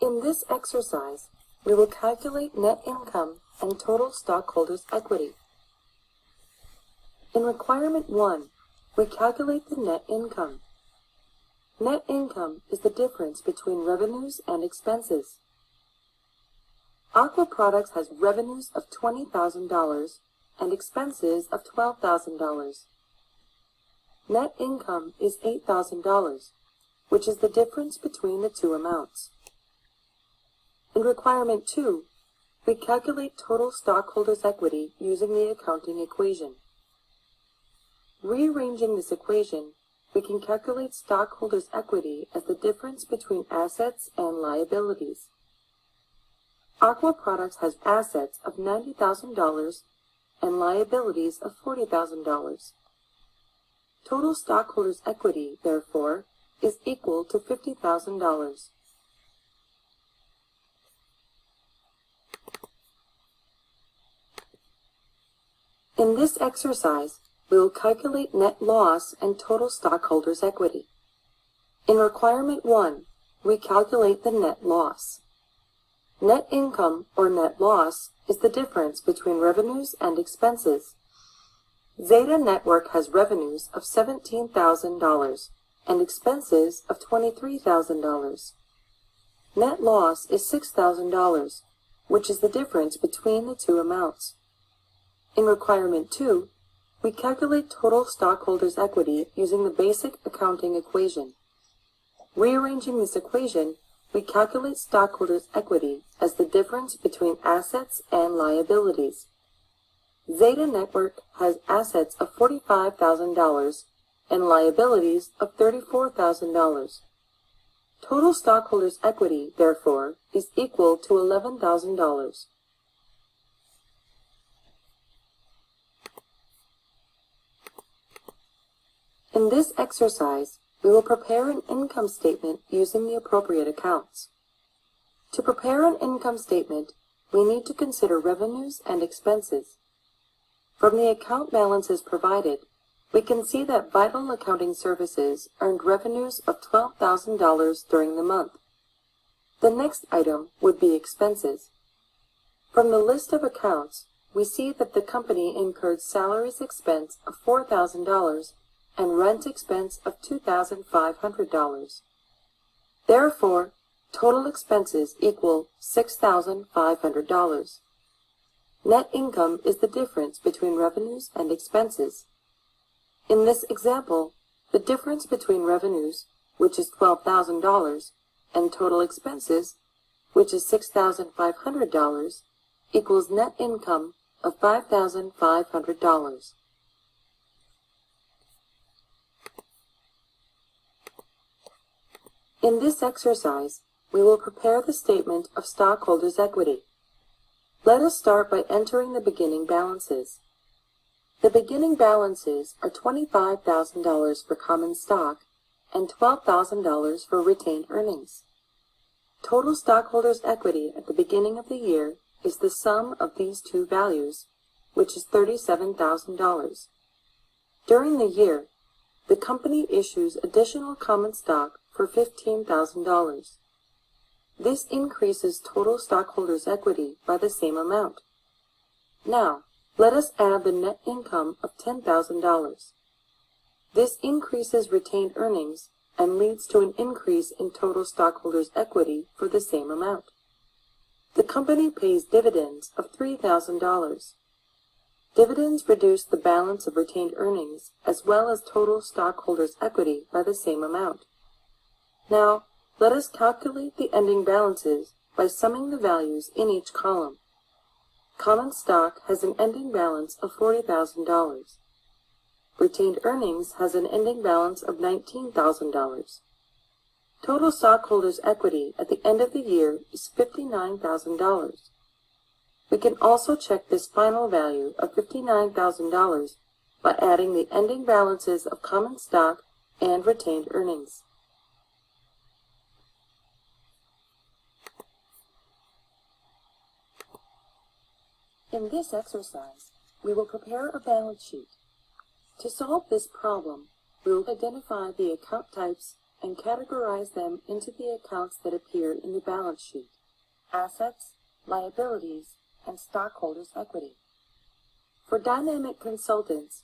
In this exercise, we will calculate net income and total stockholders' equity. In Requirement 1, we calculate the net income. Net income is the difference between revenues and expenses. Aqua Products has revenues of $20,000 and expenses of $12,000. Net income is $8,000, which is the difference between the two amounts. In Requirement 2, we calculate total stockholders' equity using the accounting equation. Rearranging this equation, we can calculate stockholders' equity as the difference between assets and liabilities. Aqua Products has assets of $90,000 and liabilities of $40,000. Total stockholders' equity, therefore, is equal to $50,000. In this exercise, we will calculate net loss and total stockholders' equity. In Requirement 1, we calculate the net loss. Net income or net loss is the difference between revenues and expenses. Zeta Network has revenues of $17,000 and expenses of $23,000. Net loss is $6,000, which is the difference between the two amounts. In Requirement 2, we calculate total stockholders' equity using the basic accounting equation. Rearranging this equation, we calculate stockholders' equity as the difference between assets and liabilities. Zeta Network has assets of $45,000 and liabilities of $34,000. Total stockholders' equity, therefore, is equal to $11,000. In this exercise, we will prepare an income statement using the appropriate accounts. To prepare an income statement, we need to consider revenues and expenses. From the account balances provided, we can see that Vital Accounting Services earned revenues of $12,000 during the month. The next item would be expenses. From the list of accounts, we see that the company incurred salaries expense of $4,000 and rent expense of $2,500. Therefore, total expenses equal $6,500. Net income is the difference between revenues and expenses. In this example, the difference between revenues, which is $12,000, and total expenses, which is $6,500, equals net income of $5,500. In this exercise, we will prepare the statement of stockholders' equity. Let us start by entering the beginning balances. The beginning balances are $25,000 for common stock and $12,000 for retained earnings. Total stockholders' equity at the beginning of the year is the sum of these two values, which is $37,000. During the year, the company issues additional common stock for $15,000. This increases total stockholders' equity by the same amount. Now, let us add the net income of $10,000. This increases retained earnings and leads to an increase in total stockholders' equity for the same amount. The company pays dividends of $3,000. Dividends reduce the balance of retained earnings as well as total stockholders' equity by the same amount. Now, let us calculate the ending balances by summing the values in each column. Common stock has an ending balance of $40,000. Retained earnings has an ending balance of $19,000. Total stockholders' equity at the end of the year is $59,000. We can also check this final value of $59,000 by adding the ending balances of common stock and retained earnings. In this exercise, we will prepare a balance sheet. To solve this problem, we will identify the account types and categorize them into the accounts that appear in the balance sheet: assets, liabilities, and stockholders' equity. For dynamic consultants,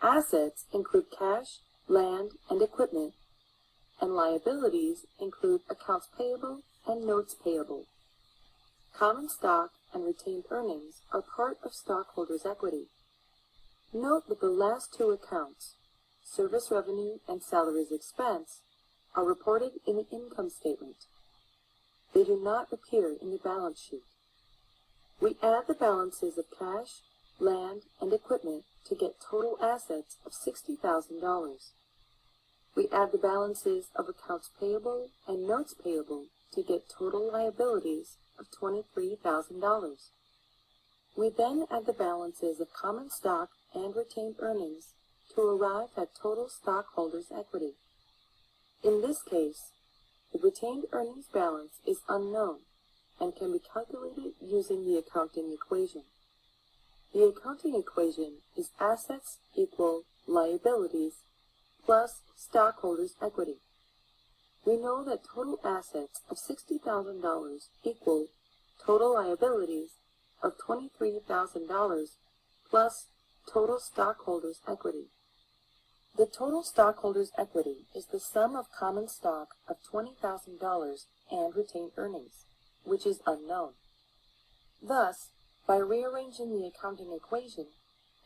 assets include cash, land, and equipment, and liabilities include accounts payable and notes payable. Common stock and retained earnings are part of stockholders' equity. Note that the last two accounts, service revenue and salaries expense, are reported in the income statement. They do not appear in the balance sheet. We add the balances of cash, land, and equipment to get total assets of $60,000. We add the balances of accounts payable and notes payable to get total liabilities of $23,000. We then add the balances of common stock and retained earnings to arrive at total stockholders' equity. In this case, the retained earnings balance is unknown and can be calculated using the accounting equation. The accounting equation is assets equal liabilities plus stockholders' equity. We know that total assets of $60,000 equal total liabilities of $23,000 plus total stockholders' equity. The total stockholders' equity is the sum of common stock of $20,000 and retained earnings, which is unknown. Thus, by rearranging the accounting equation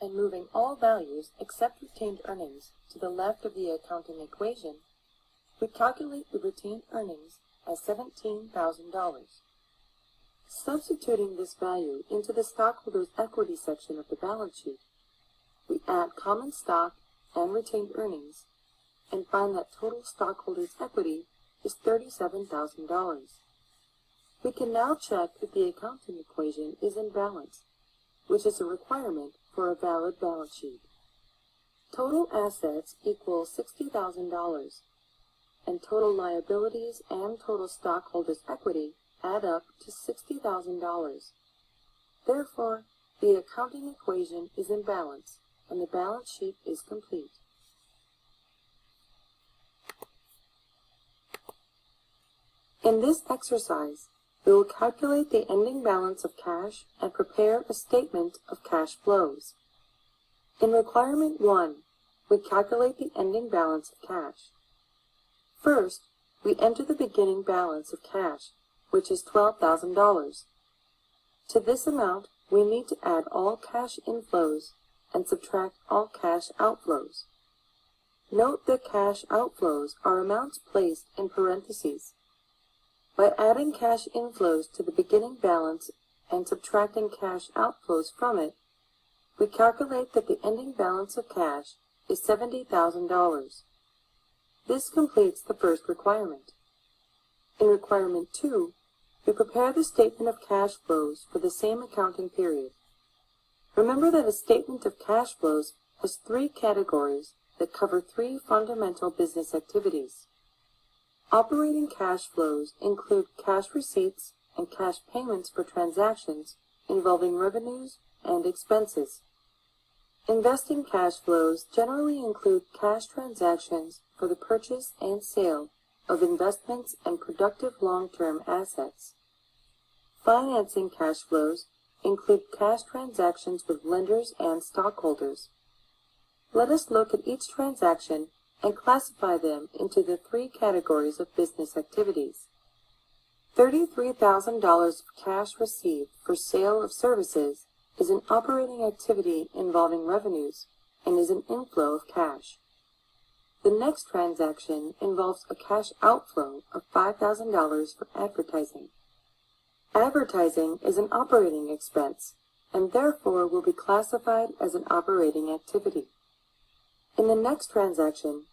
and moving all values except retained earnings to the left of the accounting equation, we calculate the retained earnings as $17,000. Substituting this value into the stockholders' equity section of the balance sheet, we add common stock and retained earnings and find that total stockholders' equity is $37,000. We can now check if the accounting equation is in balance, which is a requirement for a valid balance sheet. Total assets equal $60,000, and total liabilities and total stockholders' equity add up to $60,000. Therefore, the accounting equation is in balance, and the balance sheet is complete. In this exercise, we will calculate the ending balance of cash and prepare a statement of cash flows. In Requirement 1, we calculate the ending balance of cash. First, we enter the beginning balance of cash, which is $12,000. To this amount, we need to add all cash inflows and subtract all cash outflows. Note that cash outflows are amounts placed in parentheses. By adding cash inflows to the beginning balance and subtracting cash outflows from it, we calculate that the ending balance of cash is $70,000. This completes the first requirement. In Requirement 2, we prepare the statement of cash flows for the same accounting period. Remember that a statement of cash flows has three categories that cover three fundamental business activities. Operating cash flows include cash receipts and cash payments for transactions involving revenues and expenses. Investing cash flows generally include cash transactions for the purchase and sale of investments and productive long-term assets. Financing cash flows include cash transactions with lenders and stockholders. Let us look at each transaction and classify them into the three categories of business activities. $33,000 of cash received for sale of services is an operating activity involving revenues and is an inflow of cash. The next transaction involves a cash outflow of $5,000 for advertising. Advertising is an operating expense and therefore will be classified as an operating activity. In the next transaction,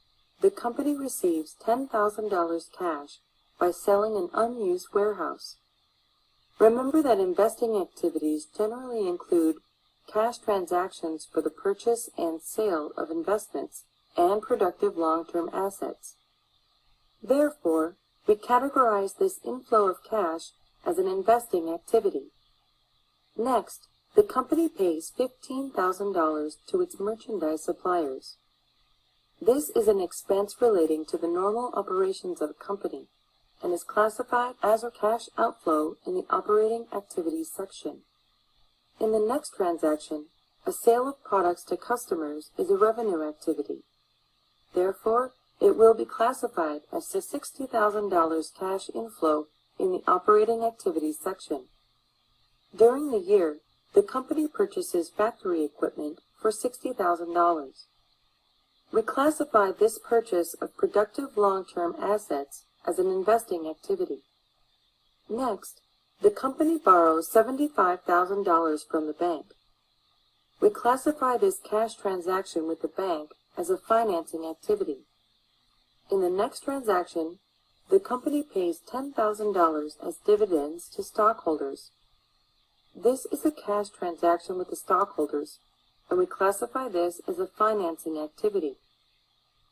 the company receives $10,000 cash by selling an unused warehouse. Remember that investing activities generally include cash transactions for the purchase and sale of investments and productive long-term assets. Therefore, we categorize this inflow of cash as an investing activity. Next, the company pays $15,000 to its merchandise suppliers. This is an expense relating to the normal operations of a company and is classified as a cash outflow in the operating activities section. In the next transaction, a sale of products to customers is a revenue activity. Therefore, it will be classified as a $60,000 cash inflow in the operating activities section. During the year, the company purchases factory equipment for $60,000. We classify this purchase of productive long-term assets as an investing activity. Next, the company borrows $75,000 from the bank. We classify this cash transaction with the bank as a financing activity. In the next transaction, the company pays $10,000 as dividends to stockholders. This is a cash transaction with the stockholders, and we classify this as a financing activity.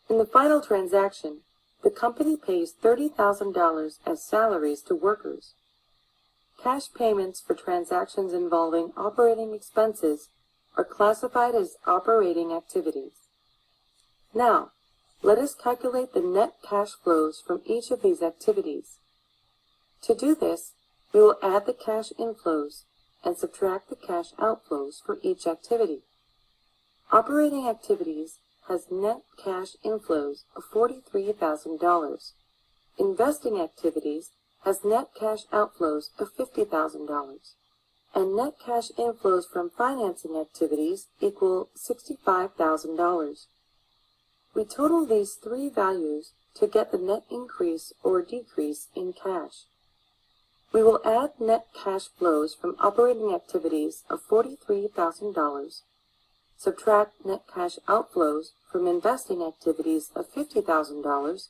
In the final transaction, the company pays $30,000 as salaries to workers. Cash payments for transactions involving operating expenses are classified as operating activities. Now, let us calculate the net cash flows from each of these activities. To do this, we will add the cash inflows and subtract the cash outflows for each activity. Operating activities has net cash inflows of $43,000. Investing activities has net cash outflows of $50,000. And net cash inflows from financing activities equal $65,000. We total these three values to get the net increase or decrease in cash. We will add net cash flows from operating activities of $43,000, subtract net cash outflows from investing activities of $50,000,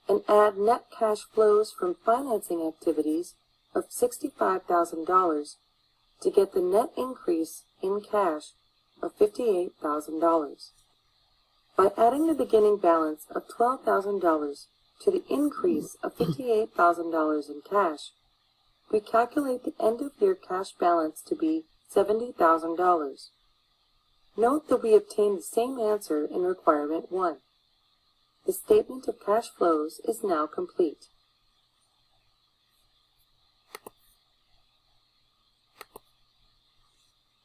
and add net cash flows from financing activities of $65,000 to get the net increase in cash of $58,000. By adding the beginning balance of $12,000 to the increase of $58,000 in cash, we calculate the end-of-year cash balance to be $70,000. Note that we obtained the same answer in Requirement 1. The statement of cash flows is now complete.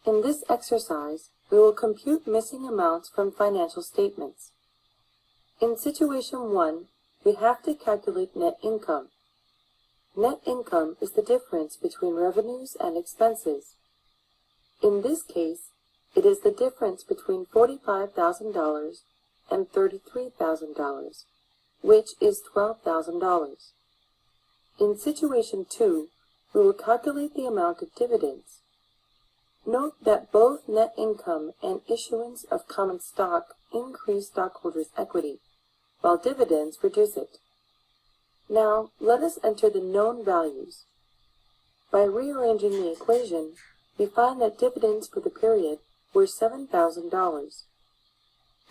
In this exercise, we will compute missing amounts from financial statements. In Situation 1, we have to calculate net income. Net income is the difference between revenues and expenses. In this case, it is the difference between $45,000 and $33,000, which is $12,000. In Situation 2, we will calculate the amount of dividends. Note that both net income and issuance of common stock increase stockholders' equity, while dividends reduce it. Now, let us enter the known values. By rearranging the equation, we find that dividends for the period were $7,000.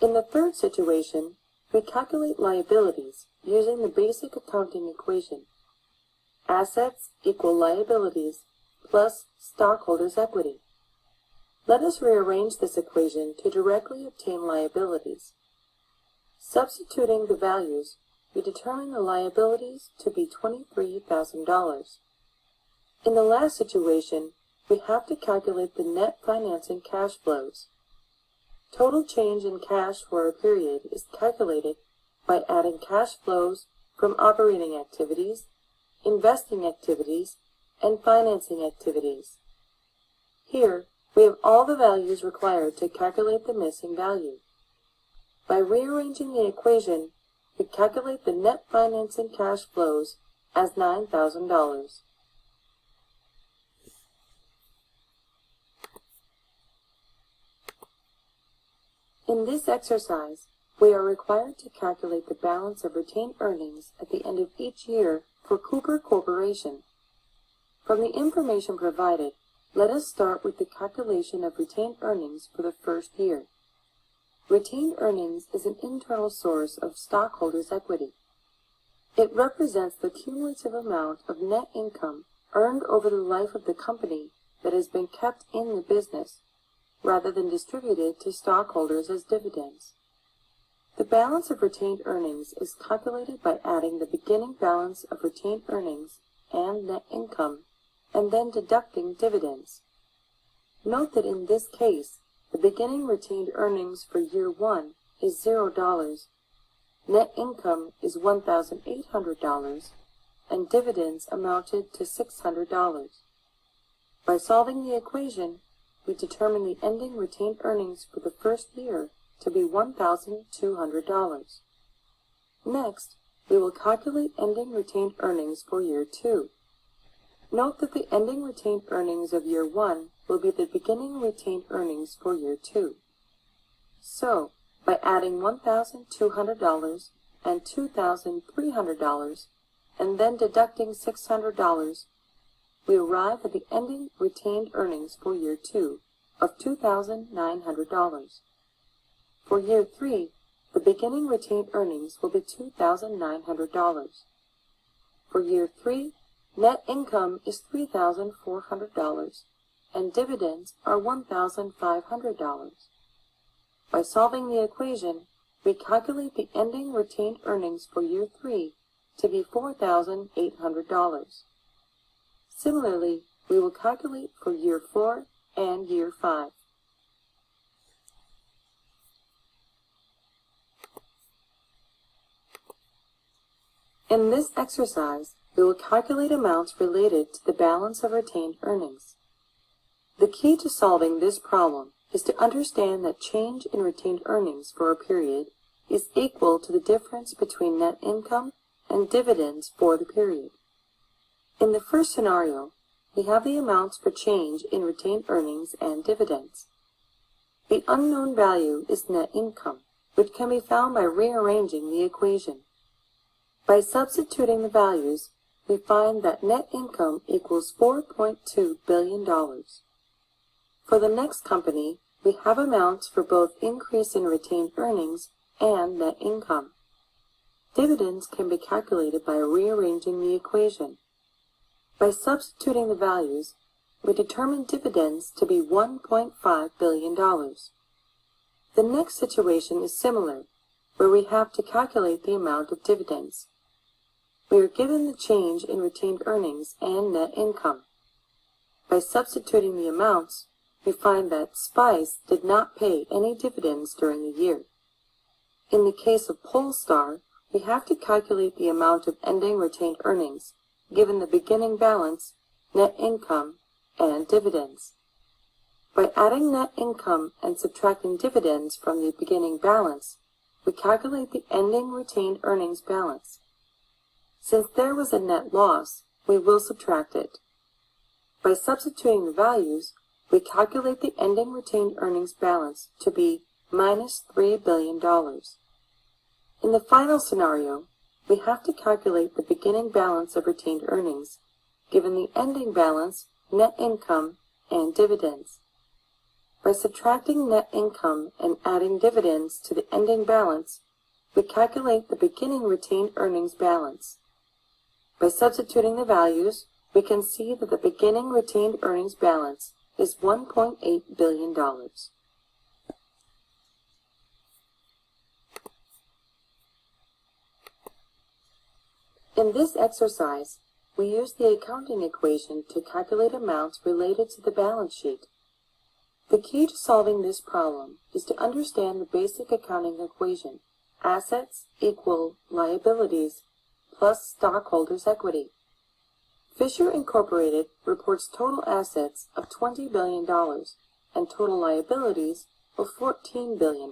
In the third situation, we calculate liabilities using the basic accounting equation. Assets equal liabilities plus stockholders' equity. Let us rearrange this equation to directly obtain liabilities. Substituting the values, we determine the liabilities to be $23,000. In the last situation, we have to calculate the net financing cash flows. Total change in cash for a period is calculated by adding cash flows from operating activities, investing activities, and financing activities. Here, we have all the values required to calculate the missing value. By rearranging the equation, we calculate the net financing cash flows as $9,000. In this exercise, we are required to calculate the balance of retained earnings at the end of each year for Cooper Corporation. From the information provided, let us start with the calculation of retained earnings for the first year. Retained earnings is an internal source of stockholders' equity. It represents the cumulative amount of net income earned over the life of the company that has been kept in the business, rather than distributed to stockholders as dividends. The balance of retained earnings is calculated by adding the beginning balance of retained earnings and net income, and then deducting dividends. Note that in this case, the beginning retained earnings for year 1 is $0, net income is $1,800, and dividends amounted to $600. By solving the equation, we determine the ending retained earnings for the first year to be $1,200. Next, we will calculate ending retained earnings for year 2. Note that the ending retained earnings of year 1 will be the beginning retained earnings for year 2. So, by adding $1,200 and $2,300, and then deducting $600, we arrive at the ending retained earnings for year 2 of $2,900. For year 3, the beginning retained earnings will be $2,900. For year 3, net income is $3,400, and dividends are $1,500. By solving the equation, we calculate the ending retained earnings for year 3 to be $4,800. Similarly, we will calculate for year 4 and year 5. In this exercise, we will calculate amounts related to the balance of retained earnings. The key to solving this problem is to understand that change in retained earnings for a period is equal to the difference between net income and dividends for the period. In the first scenario, we have the amounts for change in retained earnings and dividends. The unknown value is net income, which can be found by rearranging the equation. By substituting the values, we find that net income equals $4.2 billion. For the next company, we have amounts for both increase in retained earnings and net income. Dividends can be calculated by rearranging the equation. By substituting the values, we determine dividends to be $1.5 billion. The next situation is similar, where we have to calculate the amount of dividends. We are given the change in retained earnings and net income. By substituting the amounts, we find that Spice did not pay any dividends during the year. In the case of Polestar, we have to calculate the amount of ending retained earnings, given the beginning balance, net income, and dividends. By adding net income and subtracting dividends from the beginning balance, we calculate the ending retained earnings balance. Since there was a net loss, we will subtract it. By substituting the values, we calculate the ending retained earnings balance to be minus $3 billion. In the final scenario, we have to calculate the beginning balance of retained earnings, given the ending balance, net income, and dividends. By subtracting net income and adding dividends to the ending balance, we calculate the beginning retained earnings balance. By substituting the values, we can see that the beginning retained earnings balance is $1.8 billion. In this exercise, we use the accounting equation to calculate amounts related to the balance sheet. The key to solving this problem is to understand the basic accounting equation, assets equal liabilities plus stockholders' equity. Fisher Incorporated reports total assets of $20 billion and total liabilities of $14 billion.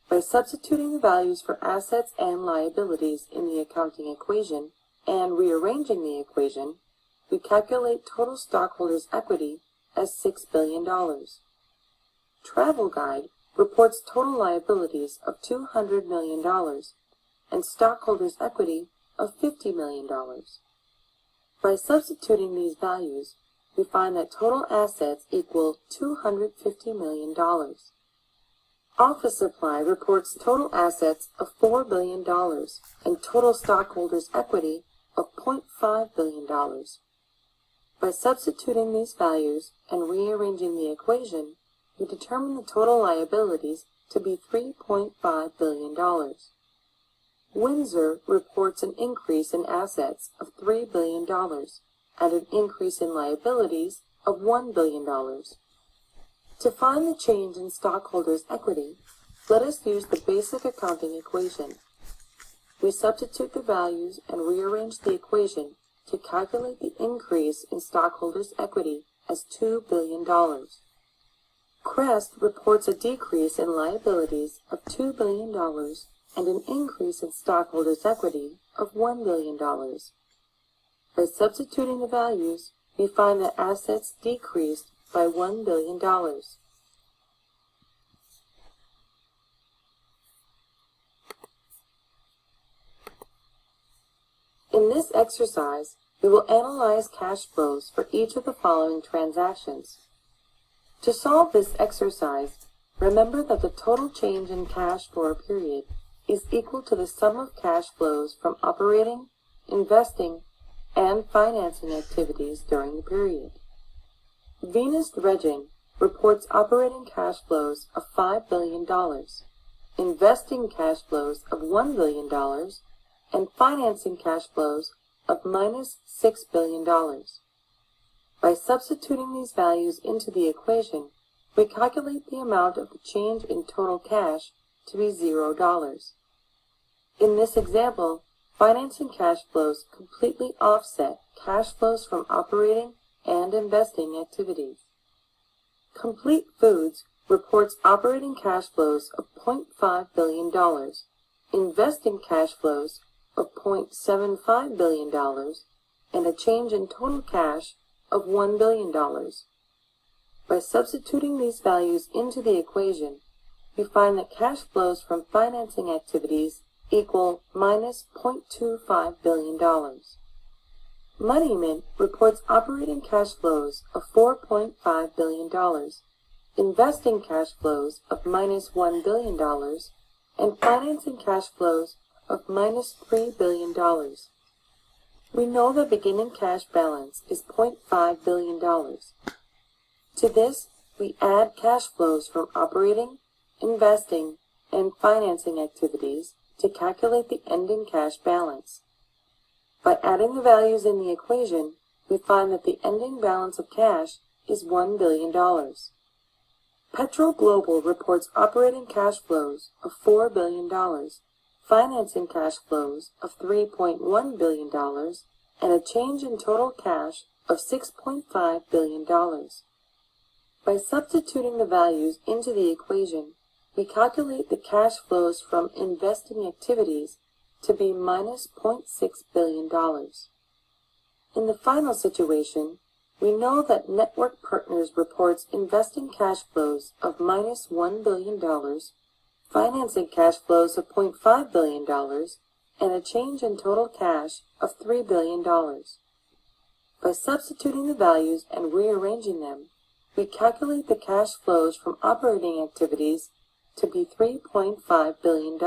By substituting the values for assets and liabilities in the accounting equation and rearranging the equation, we calculate total stockholders' equity as $6 billion. Travel Guide reports total liabilities of $200 million and stockholders' equity of $50 million. By substituting these values, we find that total assets equal $250 million. Office Supply reports total assets of $4 billion and total stockholders' equity of $0.5 billion. By substituting these values and rearranging the equation, we determine the total liabilities to be $3.5 billion. Windsor reports an increase in assets of $3 billion and an increase in liabilities of $1 billion. To find the change in stockholders' equity, let us use the basic accounting equation. We substitute the values and rearrange the equation to calculate the increase in stockholders' equity as $2 billion. Crest reports a decrease in liabilities of $2 billion and an increase in stockholders' equity of $1 billion. By substituting the values, we find that assets decreased by $1 billion. In this exercise, we will analyze cash flows for each of the following transactions. To solve this exercise, remember that the total change in cash for a period is equal to the sum of cash flows from operating, investing, and financing activities during the period. Venus Dredging reports operating cash flows of $5 billion, investing cash flows of $1 billion, and financing cash flows of minus $6 billion. By substituting these values into the equation, we calculate the amount of the change in total cash to be $0. In this example, financing cash flows completely offset cash flows from operating and investing activities. Complete Foods reports operating cash flows of $0.5 billion, investing cash flows of $0.75 billion, and a change in total cash of $1 billion. By substituting these values into the equation, we find that cash flows from financing activities equal minus $0.25 billion. MoneyMint reports operating cash flows of $4.5 billion, investing cash flows of minus $1 billion, and financing cash flows of minus $3 billion. We know the beginning cash balance is $0.5 billion. To this, we add cash flows from operating, investing, and financing activities to calculate the ending cash balance. By adding the values in the equation, we find that the ending balance of cash is $1 billion. Petro Global reports operating cash flows of $4 billion, financing cash flows of $3.1 billion, and a change in total cash of $6.5 billion. By substituting the values into the equation, we calculate the cash flows from investing activities to be minus $0.6 billion. In the final situation, we know that Network Partners reports investing cash flows of minus $1 billion, financing cash flows of $0.5 billion, and a change in total cash of $3 billion. By substituting the values and rearranging them, we calculate the cash flows from operating activities to be $3.5 billion.